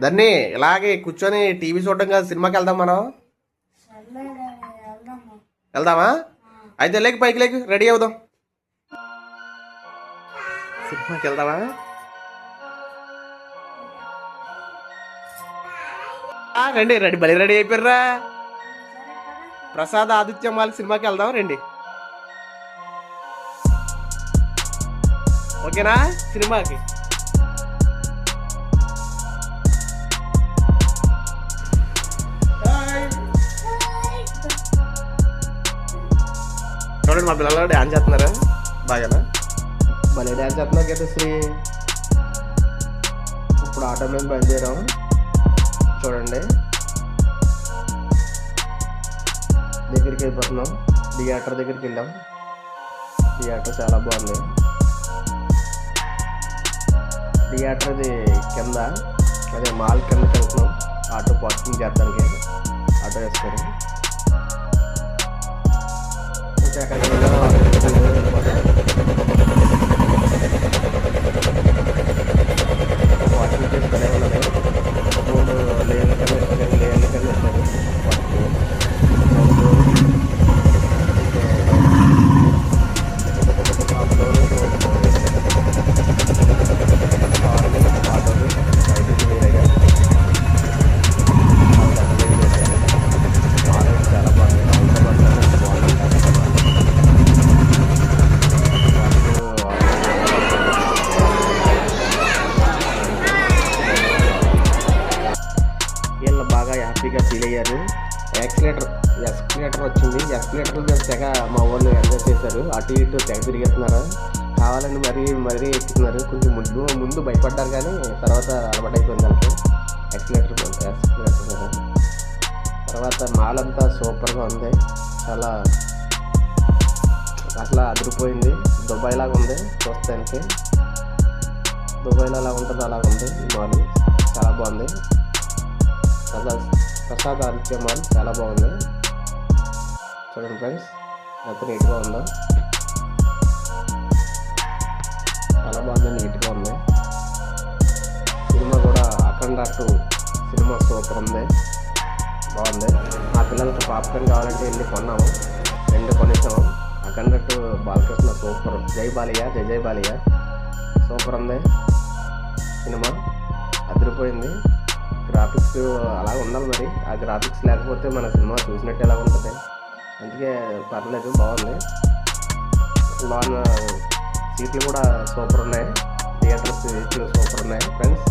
దాన్ని ఇలాగే కూర్చొని టీవీ చూడడం కాదు, సినిమాకి వెళ్దాం మనం. వెళ్దామా? అయితే లేక పైకి లేక రెడీ అవుదాం, సినిమాకి వెళ్దామా? రండి రెడీ, భలే రెడీ అయిపోయారా. ప్రసాద్ ఆదిత్య మాల్ సినిమాకి వెళ్దాం రండి. ఓకేనా? సినిమాకి చూడండి, మా పిల్లలు డ్యాన్స్ చేస్తున్నారా బాగానా? భలే డ్యాన్స్ చేస్తున్నారు కదా శ్రీ. ఇప్పుడు ఆటో మీద బయలుదేరాం చూడండి, దగ్గరికి వెళ్ళిపోతున్నాం. థియేటర్ దగ్గరికి వెళ్ళాం. థియేటర్ చాలా బాగుంది. థియేటర్ది కింద, అదే మాల్ కిందకి వెళ్తున్నాం ఆటో పార్కింగ్ చేద్దానికి. ఆటో వేసుకొని ఇంకా ఎక్కడికి పార్కింగ్ చేసుకునే ఉన్నది. 3 లేన్ల కన్నా ఇస్తారు. వీళ్ళు బాగా హ్యాపీగా ఫీల్ అయ్యారు. ఎస్కలేటర్ వచ్చింది. ఎస్కలేటర్ మీద తెగ మా వాళ్ళు ఎంజాయ్ చేశారు. అటు ఇటు తెగ తిరిగేస్తున్నారు, కావాలని మరీ ఎక్కుతున్నారు. కొంచెం ముందు భయపడ్డారు, కానీ తర్వాత అలవాటు అయిపోయింది వాళ్ళకి ఎస్కలేటర్ మీద. తర్వాత మాల్ అంతా సూపర్గా ఉంది, చాలా అసలు అదిరిపోయింది. దుబాయ్ లాగా ఉంది చూస్తానికి. దుబాయ్లో ఎలా ఉంటుందో అలాగ ఉంది ఈ మాల్. చాలా బాగుంది. ప్రసాద్ ఆదిత్య మాల్ చాలా బాగుంది. చూడండి ఫ్రెండ్స్, ఎంత నీట్గా ఉందో. చాలా బాగుంది, నీట్గా ఉంది. సినిమా కూడా అఖండ 2 సినిమా సూపర్ ఉంది, బాగుంది. మా పిల్లలకి పాప్కార్న్ కావాలంటే వెళ్ళి కొన్నాము, 2 కొనేసాము. అఖండ 2 బాలకృష్ణ సూపర్. జై బాలయ్య, జై బాలయ్య. సూపర్ ఉంది సినిమా, అదిరిపోయింది. గ్రాఫిక్స్ అలా ఉండాలి మరి. ఆ గ్రాఫిక్స్ లేకపోతే మన సినిమా చూసినట్టు ఎలా ఉంటుంది. అందుకే పర్లేదు, బాగుంది. లోన సీట్లు కూడా సూపర్ ఉన్నాయి. థియేటర్ సీట్లు సూపర్ ఉన్నాయి ఫ్రెండ్స్,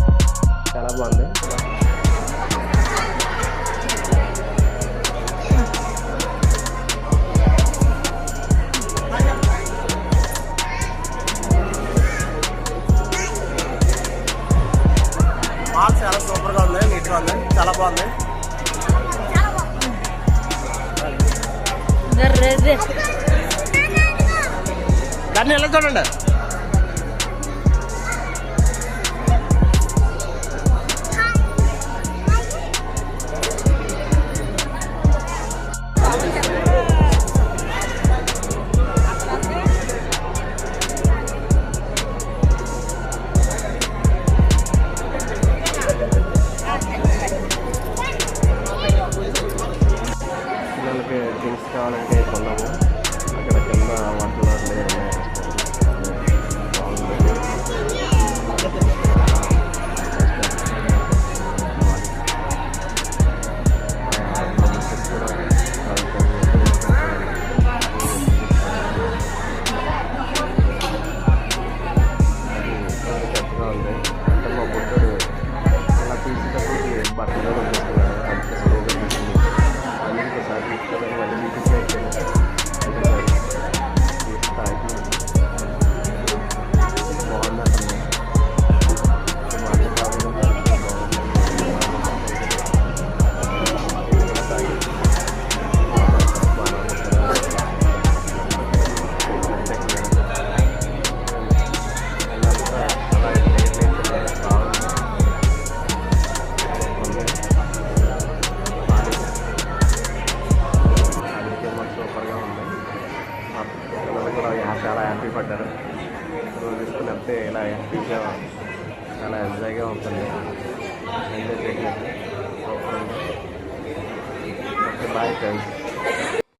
చాలా బాగుంది. మాల్ చాలా సూపర్గా ఉంది, నీట్గా ఉంది, చాలా బాగుంది. దాన్ని ఎలా చూడండి. డ్రింక్స్ కావాలంటే కొన్నాము. అక్కడ కింద వంటలు ఉంది. అంటే మా బుద్ధుడు అలా తీసేటప్పటికి బట్టలు వచ్చేస్తున్నాడు. అంతే స్లోగా తీసుకుని ఒకసారి తీసుకొని మళ్ళీ మీటింగ్ అయిపోయింది. బాగుందంటే చాలా హ్యాపీ పడ్డారు. రోజు తీసుకుని వెళ్తే ఇలా హ్యాపీగా చాలా ఎంజాయ్గా ఉంటుంది. Enjoy bye friends.